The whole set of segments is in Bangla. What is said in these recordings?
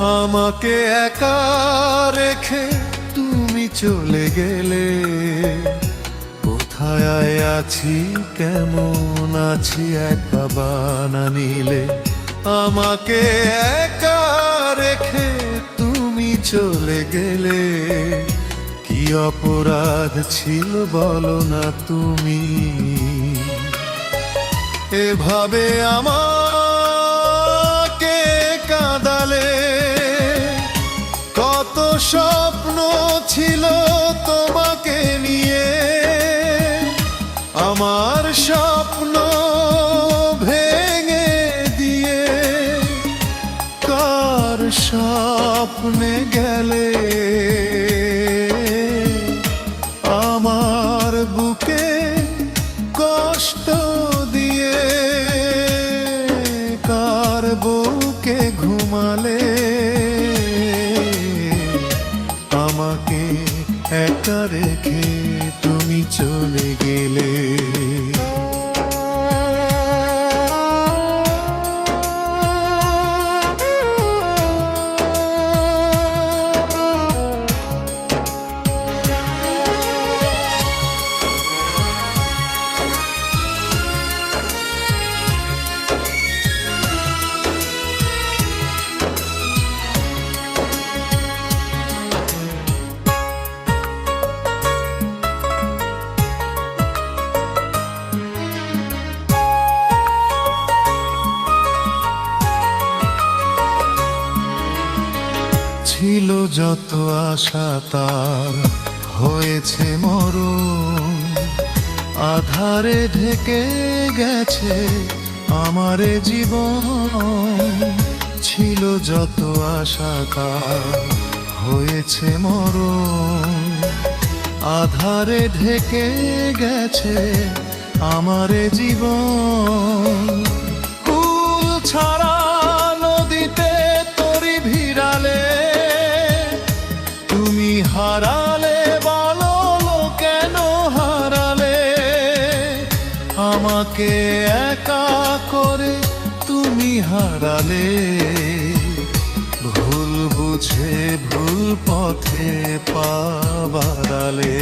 আমাকে একা রেখে তুমি চলে গেলে, কোথায় আছি কেমন আছি একবার বানা নিলে। আমাকে একা রেখে তুমি চলে গেলে, কি অপরাধ ছিল বলো না তুমি। এভাবে আমাকে কাঁদালে, কত স্বপ্ন ছিল তোমাকে নিয়ে। আমার স্বপ্ন ভেঙে দিয়ে কার স্বপ্নে গেলে। আমার বুকে কষ্ট দিয়ে কার বুকে ঘুমালে। আমাকে একা রেখে তুমি চলে গেলে। ছিল যত আশা তার হয়েছে মরণ, আধারে ঢেকে গেছে আমার জীবন। ছিল যত আশা তার হয়েছে মরণ, আধারে ঢেকে গেছে আমার জীবন। কুল ছাড়া নদীতে তরি ভিড়ালে, তুমি হারালে বলো কেন হারালে। আমাকে একা করে তুমি হারালে, ভুল বুঝে ভুল পথে পা বাড়ালে।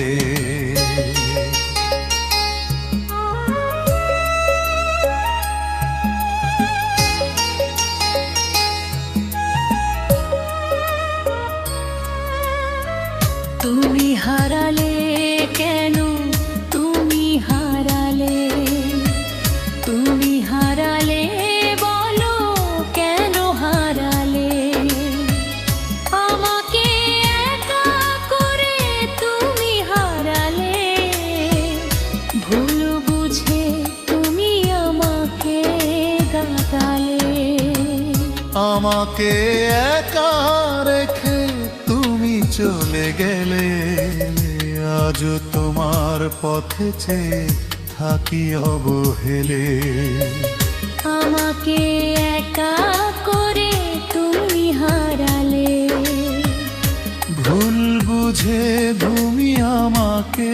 তুমি হারালে কেন, তুমি হারালে, তুমি হারালে বলো কেন হারালে। আমাকে একা করে তুমি হারালে, ভুল বুঝে তুমি আমাকে কাঁদালে। আমাকে একা রেখে তুমি চলে গেলে, আজ তোমার পথে চেয়ে থাকি অবহেলে। আমাকে একা করে তুমি হারালে, ভুল বুঝে তুমি আমাকে